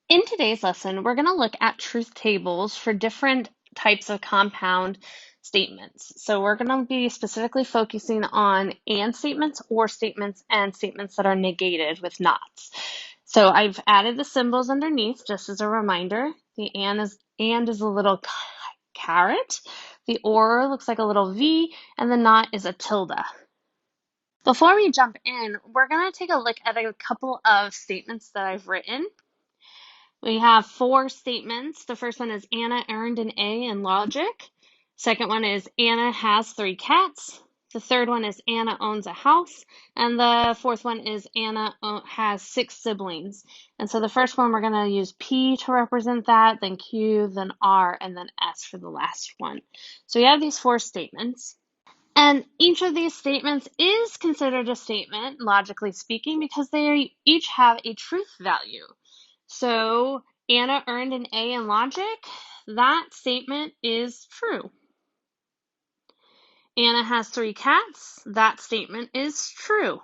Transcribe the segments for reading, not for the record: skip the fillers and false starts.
In today's lesson, we're going to look at truth tables for different types of compound statements. So we're going to be specifically focusing on and statements, or statements, and statements that are negated with nots. So I've added the symbols underneath just as a reminder. The and is a little caret, the or looks like a little V, and the not is a tilde. Before we jump in, we're going to take a look at a couple of statements that I've written. We have four statements. The first one is Anna earned an A in logic. Second one is Anna has 3 cats. The third one is Anna owns a house. And the fourth one is Anna has 6 siblings. And so the first one, we're going to use P to represent that, then Q, then R, and then S for the last one. So we have these 4 statements. And each of these statements is considered a statement, logically speaking, because they each have a truth value. So Anna earned an A in logic. That statement is true. Anna has 3 cats. That statement is true.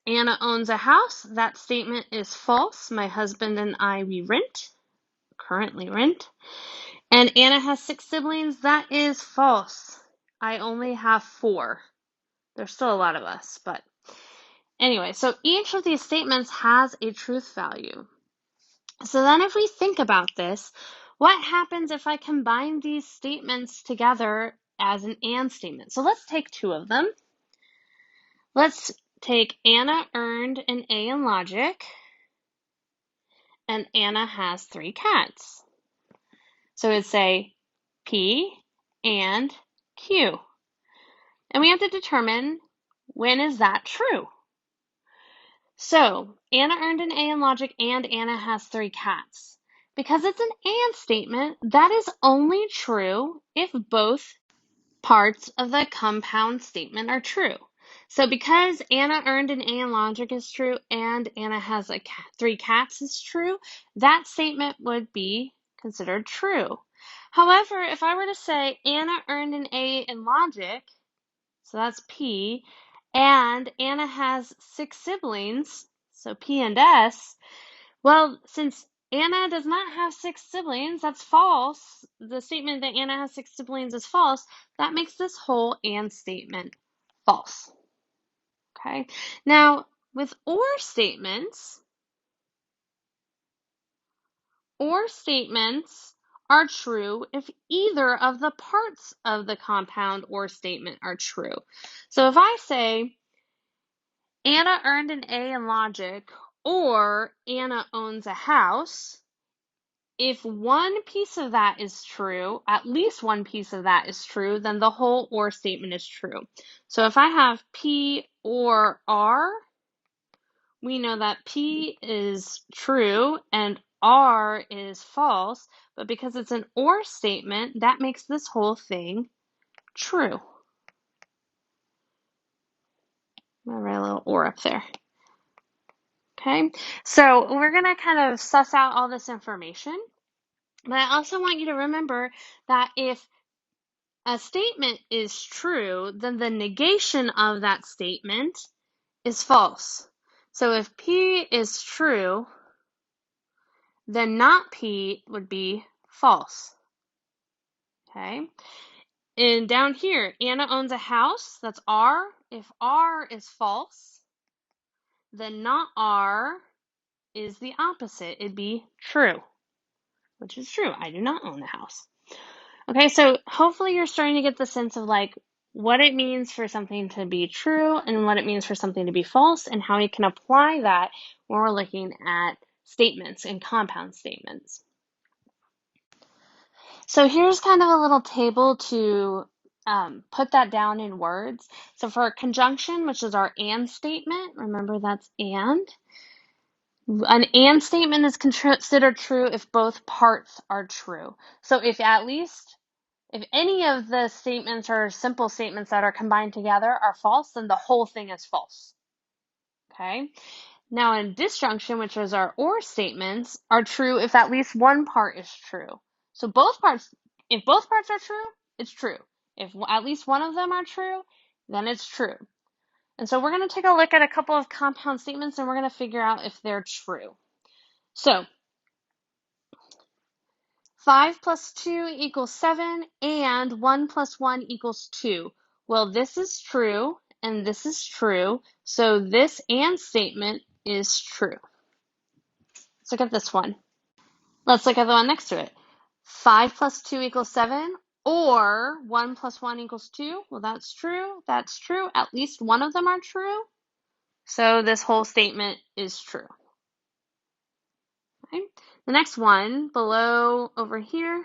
Anna owns a house. That statement is false. My husband and I, we currently rent. And Anna has 6 siblings. That is false. I only have 4. There's still a lot of us, but anyway, so each of these statements has a truth value. So then if we think about this, what happens if I combine these statements together as an and statement? So let's take 2 of them. Let's take Anna earned an A in logic, and Anna has 3 cats. So it'd say P and Q. And we have to determine, when is that true? So Anna earned an A in logic and Anna has 3 cats. Because it's an and statement, that is only true if both parts of the compound statement are true. So because Anna earned an A in logic is true and Anna has 3 cats is true, that statement would be considered true. However, if I were to say Anna earned an A in logic, so that's P, and Anna has 6 siblings, so P and S, well, since Anna does not have 6 siblings, that's false. The statement that Anna has 6 siblings is false. That makes this whole and statement false. Okay? Now, with or statements are true if either of the parts of the compound or statement are true. So if I say Anna earned an A in logic, or Anna owns a house, if one piece of that is true, at least one piece of that is true, then the whole or statement is true. So if I have P or R, we know that P is true and R is false, but because it's an or statement, that makes this whole thing true. I'm gonna write a little or up there. Okay, so we're gonna kind of suss out all this information, but I also want you to remember that if a statement is true, then the negation of that statement is false. So if P is true, then not P would be false. Okay? And down here, Anna owns a house, that's R. If R is false, then not R is the opposite. It'd be true, which is true. I do not own a house. Okay, so hopefully you're starting to get the sense of like what it means for something to be true and what it means for something to be false, and how we can apply that when we're looking at statements and compound statements. So here's kind of a little table to put that down in words. So for a conjunction, which is our and statement, remember that's and. An and statement is considered true if both parts are true. So if any of the statements or simple statements that are combined together are false, then the whole thing is false. Okay? Now in disjunction, which is our or statements, are true if at least one part is true. So if both parts are true, it's true. If at least one of them are true, then it's true. And so we're going to take a look at a couple of compound statements and we're going to figure out if they're true. So 5 plus 2 equals 7, and 1 plus 1 equals 2. Well, this is true, and this is true, so this and statement is true. Let's look at this one. Let's look at the one next to it. 5 plus 2 equals 7, or 1 plus 1 equals 2. Well, that's true. That's true. At least one of them are true. So this whole statement is true. Okay. The next one below over here,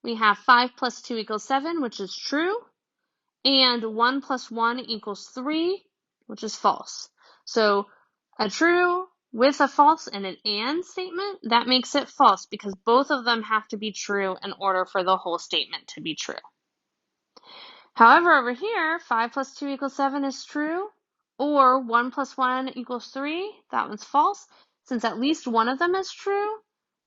we have 5 plus 2 equals 7, which is true, and 1 plus 1 equals 3, which is false. So a true with a false and an and statement, that makes it false because both of them have to be true in order for the whole statement to be true. However, over here, 5 plus 2 equals 7 is true, or 1 plus 1 equals 3, that one's false. Since at least one of them is true,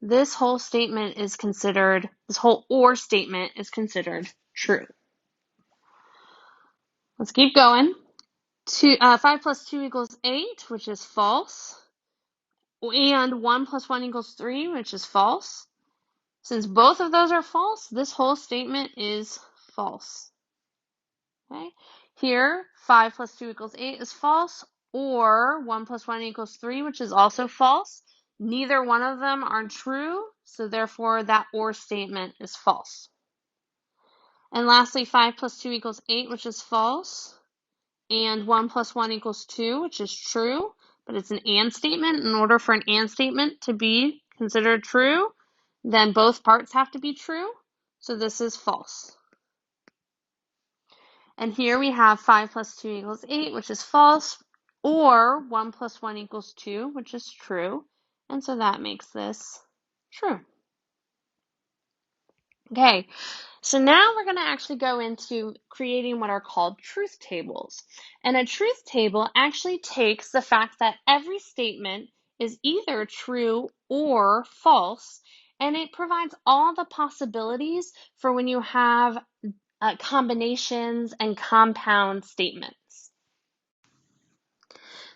this whole statement is considered, this whole or statement is considered true. Let's keep going. 5 plus 2 equals 8, which is false, and 1 plus 1 equals 3, which is false. Since both of those are false, this whole statement is false. Okay. Here, 5 plus 2 equals 8 is false, or 1 plus 1 equals 3, which is also false. Neither one of them are true, so therefore that or statement is false. And lastly, 5 plus 2 equals 8, which is false, and 1 plus 1 equals 2, which is true, but it's an and statement. In order for an and statement to be considered true, then both parts have to be true, so this is false. And here we have 5 plus 2 equals 8, which is false, or 1 plus 1 equals 2, which is true. And so that makes this true. Okay, so now we're going to actually go into creating what are called truth tables. And a truth table actually takes the fact that every statement is either true or false, and it provides all the possibilities for when you have combinations and compound statements.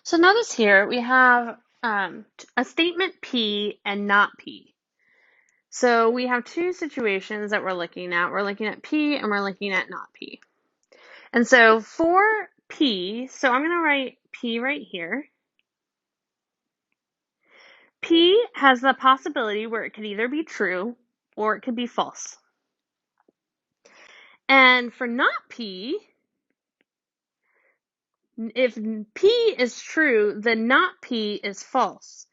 So notice here we have a statement P and not P. So we have two situations that we're looking at. We're looking at P and we're looking at not P. And so for P, so I'm going to write P right here. P has the possibility where it could either be true or it could be false. And for not P, if P is true, then not P is false.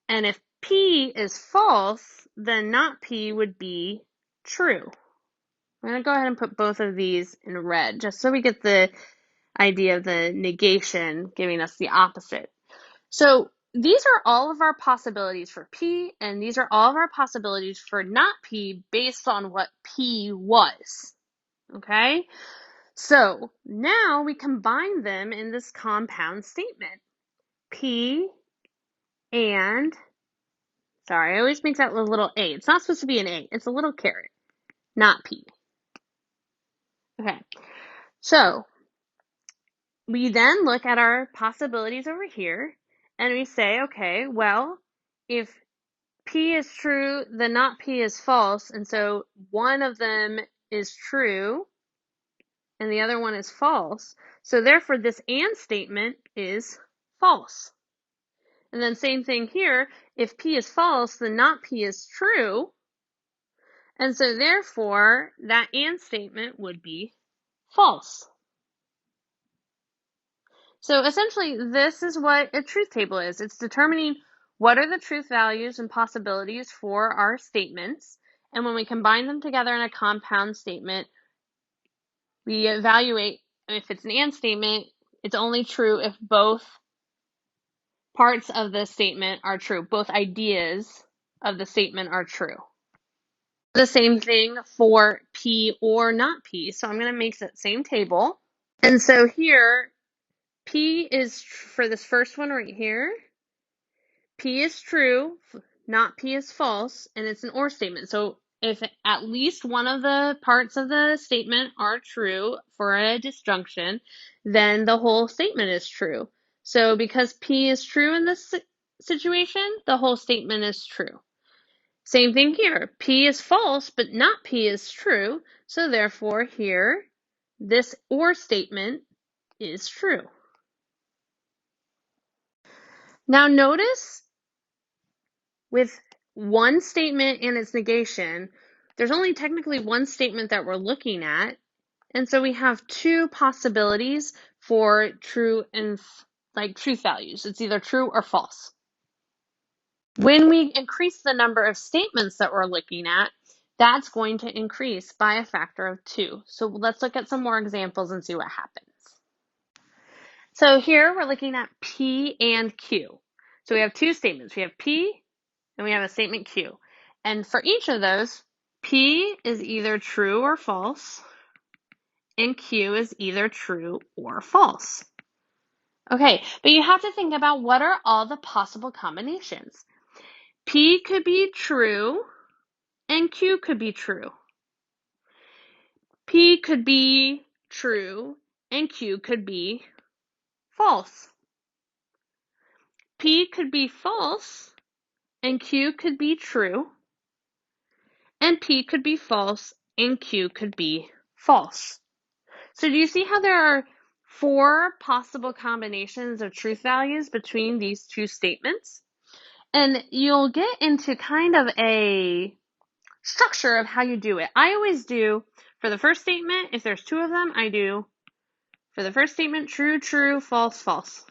And if P is false, then not P would be true. I'm going to go ahead and put both of these in red, just so we get the idea of the negation giving us the opposite. So these are all of our possibilities for P, and these are all of our possibilities for not P based on what P was. Okay? So now we combine them in this compound statement. P and, sorry, I always make that a little A. It's not supposed to be an A. It's a little caret, not P. Okay, so we then look at our possibilities over here, and we say, okay, well, if P is true, then not P is false, and so one of them is true, and the other one is false. So therefore, this and statement is false. And then same thing here, if P is false, then not P is true. And so therefore, that and statement would be false. So essentially, this is what a truth table is. It's determining what are the truth values and possibilities for our statements. And when we combine them together in a compound statement, we evaluate if it's an and statement, it's only true if both parts of the statement are true. Both ideas of the statement are true. The same thing for P or not P. So I'm going to make that same table. And so here, P is, for this first one right here, P is true, not P is false, and it's an or statement. So if at least one of the parts of the statement are true for a disjunction, then the whole statement is true. So because P is true in this situation, the whole statement is true. Same thing here. P is false, but not P is true. So therefore here, this OR statement is true. Now notice with one statement and its negation, there's only technically one statement that we're looking at. And so we have two possibilities for true and truth values. It's either true or false. When we increase the number of statements that we're looking at, that's going to increase by a factor of 2. So let's look at some more examples and see what happens. So here we're looking at P and Q. So we have two statements. We have P and we have a statement Q. And for each of those, P is either true or false, and Q is either true or false. Okay, but you have to think about what are all the possible combinations. P could be true and Q could be true. P could be true and Q could be false. P could be false and Q could be true. And P could be false and Q could be false. So do you see how there are 4 possible combinations of truth values between these two statements? And you'll get into kind of a structure of how you do it. I always do, for the first statement, if there's 2 of them, I do, for the first statement, true, true, false, false.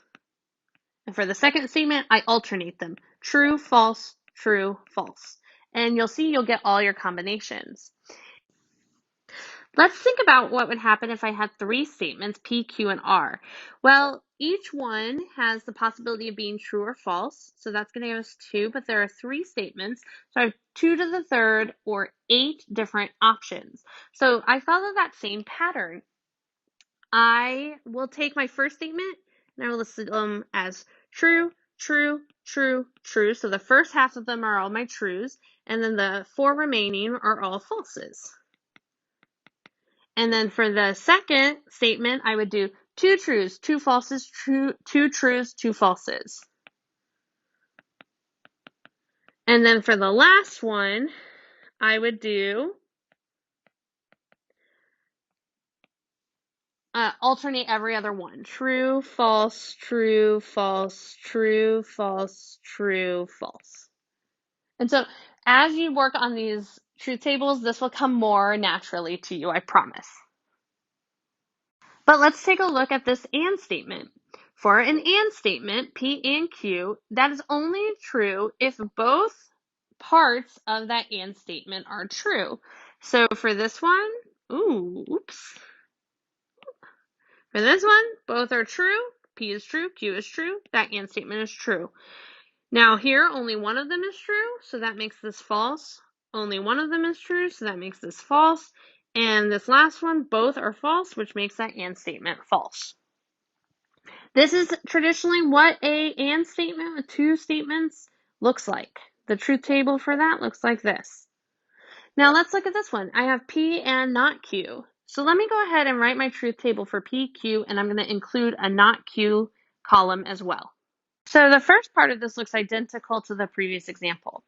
And for the second statement, I alternate them. True, false, true, false. And you'll see you'll get all your combinations. Let's think about what would happen if I had 3 statements, P, Q, and R. Well, each one has the possibility of being true or false, so that's going to give us 2, but there are 3 statements, so I have 2 to the third, or 8 different options. So I follow that same pattern. I will take my first statement, and I will list them as true, true, true, true. So the first half of them are all my trues, and then the 4 remaining are all falses. And then for the second statement, I would do 2 trues, 2 falses, 2 trues, 2 falses. And then for the last one, I would do alternate every other one. True, false, true, false, true, false, true, false. And so as you work on these truth tables, this will come more naturally to you, I promise. But let's take a look at this and statement. For an and statement, P and Q, that is only true if both parts of that and statement are true. So for this one, oops. For this one, both are true. P is true, Q is true, that and statement is true. Now here, only one of them is true, so that makes this false. Only one of them is true, so that makes this false. And this last one, both are false, which makes that and statement false. This is traditionally what a and statement with 2 statements looks like. The truth table for that looks like this. Now let's look at this one. I have P and not Q. So let me go ahead and write my truth table for P, Q, and I'm going to include a not Q column as well. So the first part of this looks identical to the previous example.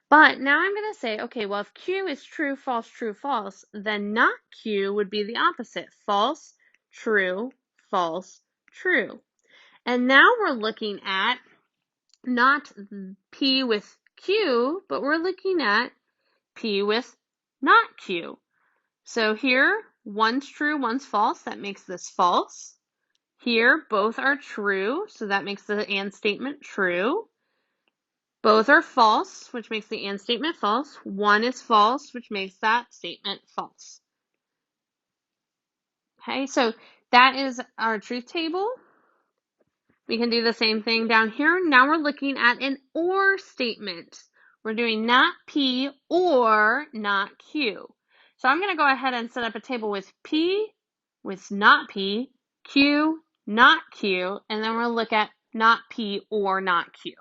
But now I'm going to say, okay, well, if Q is true, false, then not Q would be the opposite. False, true, true. And now we're looking at not P with Q, but we're looking at P with not Q. So here, one's true, one's false. That makes this false. Here, both are true, so that makes the and statement true. Both are false, which makes the and statement false. One is false, which makes that statement false. Okay, so that is our truth table. We can do the same thing down here. Now we're looking at an or statement. We're doing not P or not Q. So I'm going to go ahead and set up a table with P, with not P, Q, not Q, and then we'll look at not P or not Q.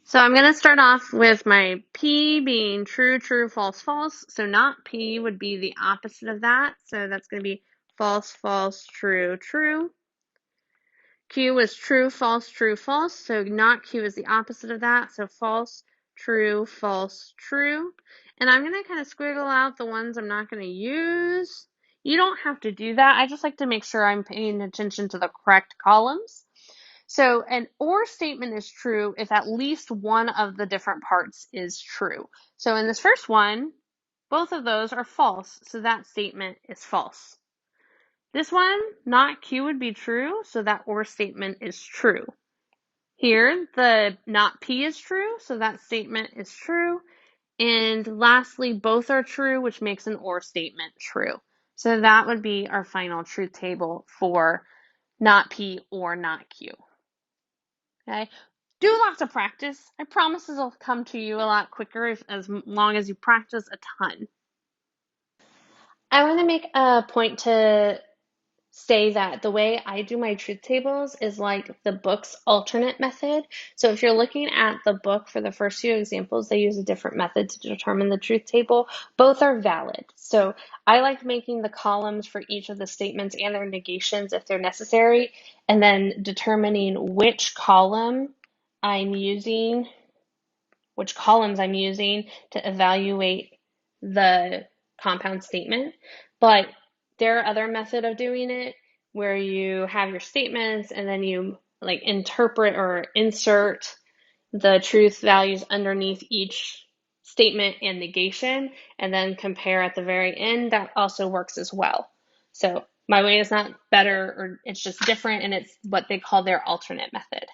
So I'm going to start off with my P being true, true, false, false. So not P would be the opposite of that. So that's going to be false, false, true, true. Q is true, false, so not Q is the opposite of that. So false, true, false, true. And I'm going to kind of squiggle out the ones I'm not going to use. You don't have to do that. I just like to make sure I'm paying attention to the correct columns. So an or statement is true if at least one of the different parts is true. So in this first one, both of those are false, so that statement is false. This one, not Q, would be true, so that or statement is true. Here, the not P is true, so that statement is true. And lastly, both are true, which makes an or statement true. So that would be our final truth table for not P or not Q. Okay? Do lots of practice. I promise this will come to you a lot quicker as long as you practice a ton. I want to make a point to say that the way I do my truth tables is like the book's alternate method. So if you're looking at the book for the first few examples, they use a different method to determine the truth table. Both are valid. So I like making the columns for each of the statements and their negations if they're necessary, and then determining which columns I'm using to evaluate the compound statement. But there are other method of doing it where you have your statements and then you like interpret or insert the truth values underneath each statement and negation and then compare at the very end. That also works as well. So my way is not better, or it's just different, and it's what they call their alternate method.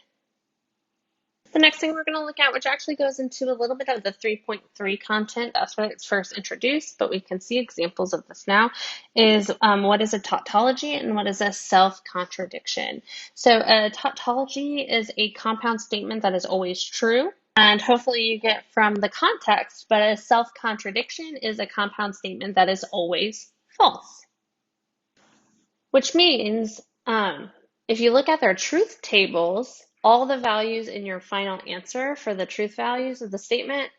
The next thing we're going to look at, which actually goes into a little bit of the 3.3 content, that's when it's first introduced, but we can see examples of this now, is what is a tautology and what is a self-contradiction. So a tautology is a compound statement that is always true, and hopefully you get from the context, but a self-contradiction is a compound statement that is always false. Which means if you look at their truth tables, all the values in your final answer for the truth values of the statement,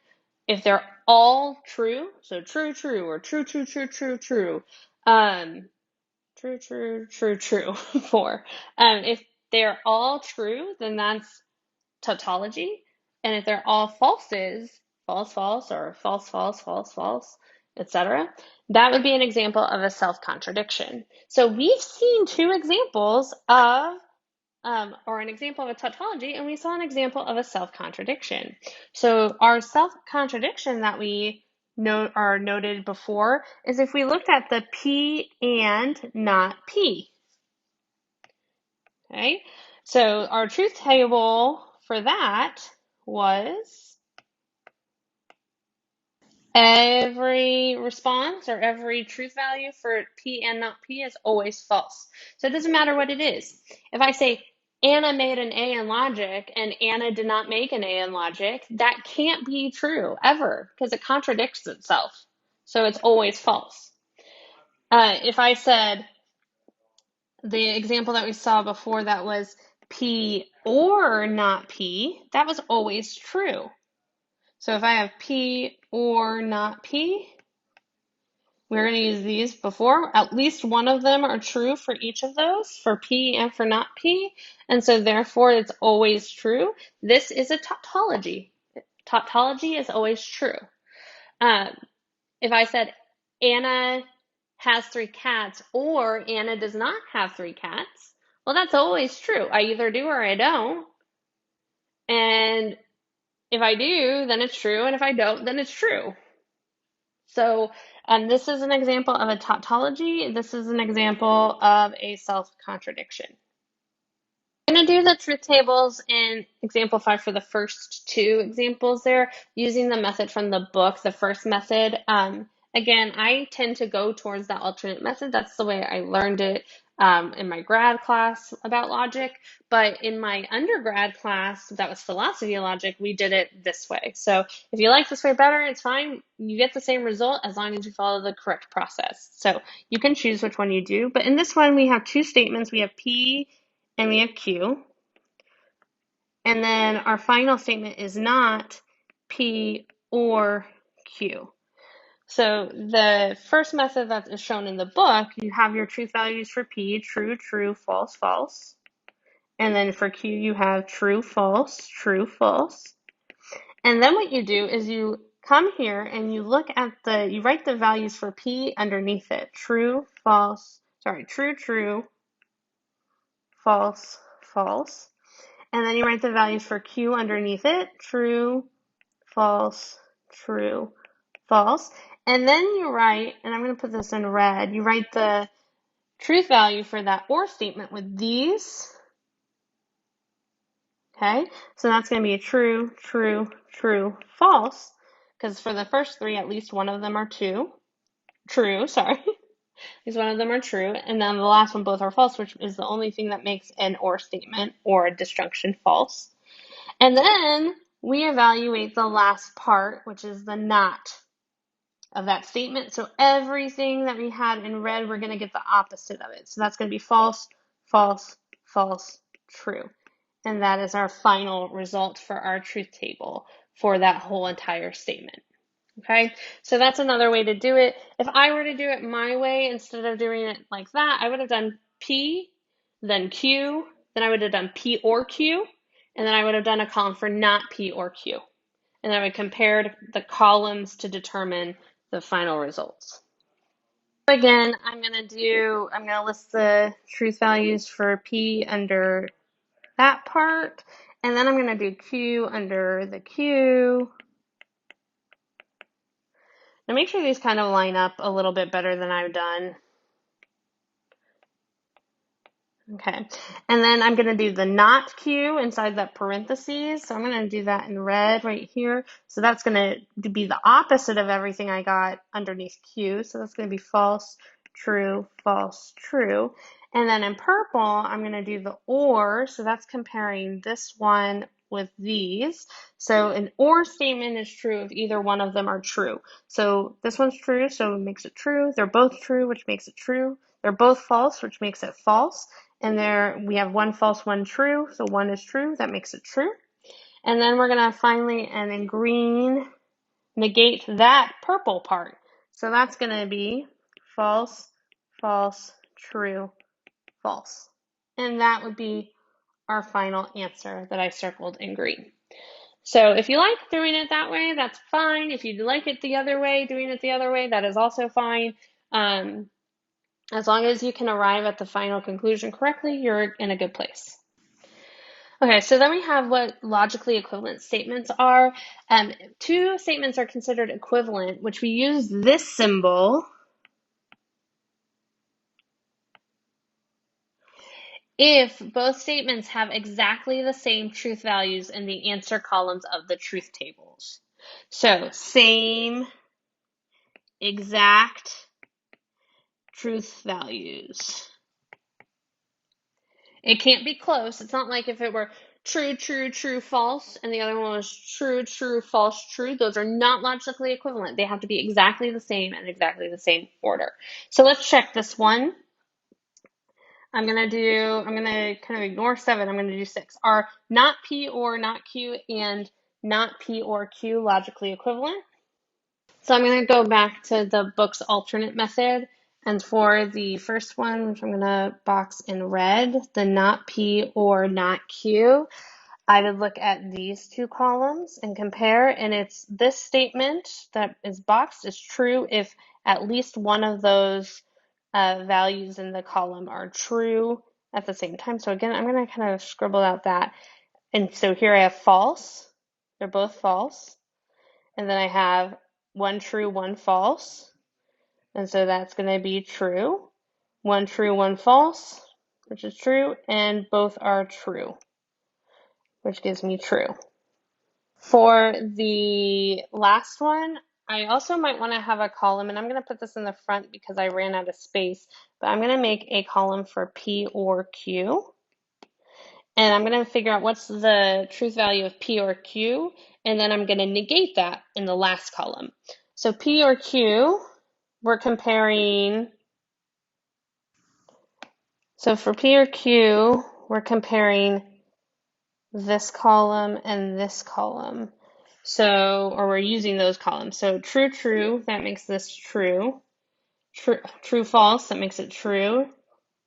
if they're all true, so true, true, or true, true, true, true, true, true, true, true, true, if they're all true, then that's tautology. And if they're all falses, false, false, or false, false, false, false, etc., that would be an example of a self-contradiction. So we've seen two examples of, or an example of a tautology, and we saw an example of a self-contradiction. So our self-contradiction that we are noted before is if we looked at the P and not P. Okay, so our truth table for that was every response or every truth value for P and not P is always false. So it doesn't matter what it is. If I say Anna made an A in logic and Anna did not make an A in logic, that can't be true ever because it contradicts itself. So it's always false. If I said the example that we saw before that was P or not P, that was always true. So if I have P or not P, we're going to use these before. At least one of them are true for each of those, for P and for not P. And so therefore it's always true. This is a tautology. Tautology is always true. If I said Anna has 3 cats or Anna does not have 3 cats, well, that's always true. I either do or I don't. And if I do, then it's true. And if I don't, then it's true. So this is an example of a tautology. This is an example of a self-contradiction. I'm going to do the truth tables in example 5 for the first 2 examples there, using the method from the book, the first method. Again, I tend to go towards that alternate method. That's the way I learned it in my grad class about logic. But in my undergrad class, that was philosophy of logic, we did it this way. So if you like this way better, it's fine. You get the same result as long as you follow the correct process. So you can choose which one you do. But in this one, we have 2 statements. We have P and we have Q. And then our final statement is not P or Q. So the first method that is shown in the book, you have your truth values for P, true, true, false, false. And then for Q, you have true, false, true, false. And then what you do is you come here and you look at you write the values for P underneath it. True, false, sorry, true, true, false, false. And then you write the values for Q underneath it. True, false, true, false. And then you write, and I'm going to put this in red, you write the truth value for that OR statement with these. Okay, so that's going to be a true, true, true, false, because for the first three, at least one of them are true, sorry. At least one of them are true, and then the last one, both are false, which is the only thing that makes an OR statement or a disjunction false. And then we evaluate the last part, which is the not of that statement. So everything that we had in red, we're going to get the opposite of it. So that's going to be false, false, false, true. And that is our final result for our truth table for that whole entire statement. Okay, so that's another way to do it. If I were to do it my way, instead of doing it like that, I would have done P, then Q, then I would have done P or Q, and then I would have done a column for not P or Q. And I would compare the columns to determine the final results. Again, I'm going to list the truth values for P under that part, and then I'm going to do Q under the Q. Now make sure these kind of line up a little bit better than I've done. Okay, and then I'm going to do the not Q inside that parentheses. So I'm going to do that in red right here. So that's going to be the opposite of everything I got underneath Q. So that's going to be false, true, false, true. And then in purple, I'm going to do the or. So that's comparing this one with these. So an or statement is true if either one of them are true. So this one's true, so it makes it true. They're both true, which makes it true. They're both false, which makes it false. And there we have one false, one true. So one is true, that makes it true. And then we're going to finally, and in green, negate that purple part. So that's going to be false, false, true, false. And that would be our final answer that I circled in green. So if you like doing it that way, that's fine. If you like it the other way, doing it the other way, that is also fine. As long as you can arrive at the final conclusion correctly, you're in a good place. Okay, so then we have what logically equivalent statements are. Two statements are considered equivalent, which we use this symbol if both statements have exactly the same truth values in the answer columns of the truth tables. So same exact truth values. It can't be close. It's not like if it were true, true, true, false, and the other one was true, true, false, true. Those are not logically equivalent. They have to be exactly the same and exactly the same order. So let's check this one. I'm going to kind of ignore 7. I'm going to do 6. Are not P or not Q and not P or Q logically equivalent? So I'm going to go back to the book's alternate method. And for the first one, which I'm going to box in red, the not P or not Q, I would look at these two columns and compare. And it's this statement that is boxed is true if at least one of those values in the column are true at the same time. So again, I'm going to kind of scribble out that. And so here I have false. They're both false. And then I have one true, one false. And so that's going to be true. One true, one false, which is true. And both are true, which gives me true. For the last one, I also might want to have a column, and I'm going to put this in the front because I ran out of space, but I'm going to make a column for P or Q. And I'm going to figure out what's the truth value of P or Q, and then I'm going to negate that in the last column. So P or Q, we're comparing, so for P or Q, we're comparing this column and this column. So, or we're using those columns. So true, true, that makes this true. True, false, that makes it true.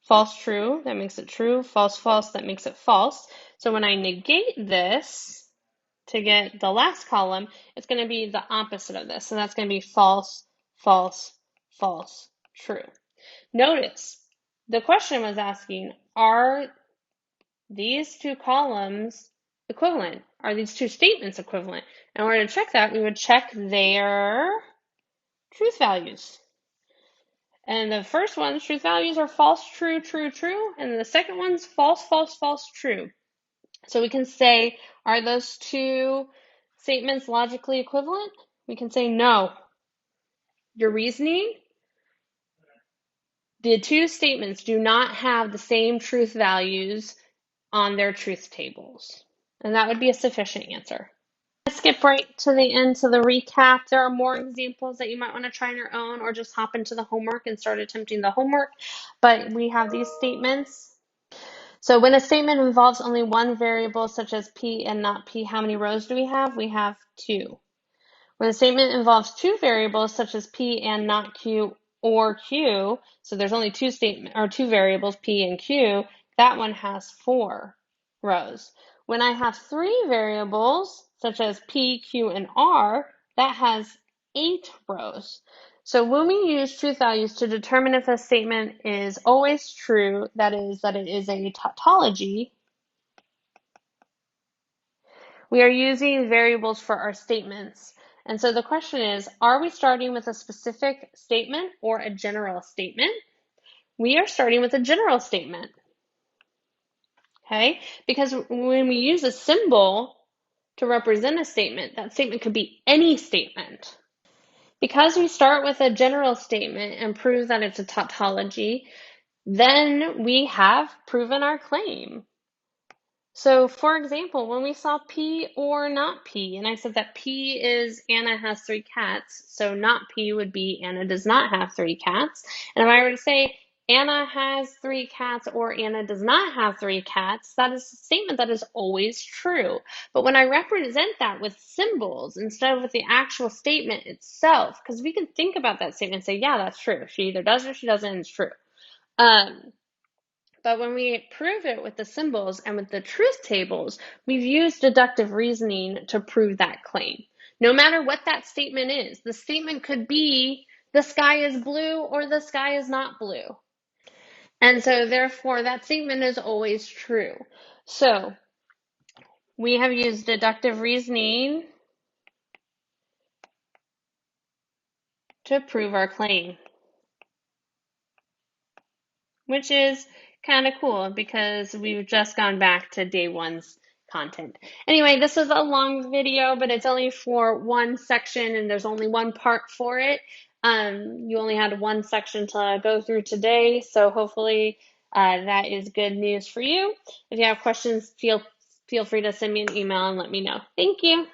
False, true, that makes it true. False, false, that makes it false. So when I negate this, to get the last column, it's going to be the opposite of this. So that's going to be false, false, false, true. Notice the question was asking, are these two columns equivalent? Are these two statements equivalent? In order to check that, we would check their truth values. And the first one's truth values are false, true, true, true. And the second one's false, false, false, true. So we can say, are those two statements logically equivalent? We can say no. Your reasoning? The two statements do not have the same truth values on their truth tables. And that would be a sufficient answer. Let's skip right to the end to the recap. There are more examples that you might want to try on your own or just hop into the homework and start attempting the homework. But we have these statements. So when a statement involves only one variable, such as P and not P, how many rows do we have? We have 2. When a statement involves two variables, such as P and not Q or Q, so there's only two variables, P and Q, that one has 4 rows. When I have 3 variables, such as P, Q, and R, that has 8 rows. So when we use truth values to determine if a statement is always true, that is, that it is a tautology, we are using variables for our statements. And so the question is, are we starting with a specific statement or a general statement? We are starting with a general statement, okay? Because when we use a symbol to represent a statement, that statement could be any statement. Because we start with a general statement and prove that it's a tautology, then we have proven our claim. So, for example, when we saw P or not P, and I said that P is Anna has 3 cats, so not P would be Anna does not have 3 cats. And if I were to say Anna has 3 cats or Anna does not have 3 cats, that is a statement that is always true. But when I represent that with symbols instead of with the actual statement itself, because we can think about that statement and say, yeah, that's true. She either does or she doesn't, and it's true. But when we prove it with the symbols and with the truth tables, we've used deductive reasoning to prove that claim. No matter what that statement is, the statement could be the sky is blue or the sky is not blue. And so therefore that statement is always true. So we have used deductive reasoning to prove our claim, which is kind of cool because we've just gone back to day 1's content. Anyway, this is a long video, but it's only for one section and there's only one part for it. You only had one section to go through today, so hopefully that is good news for you. If you have questions, feel free to send me an email and let me know. Thank you.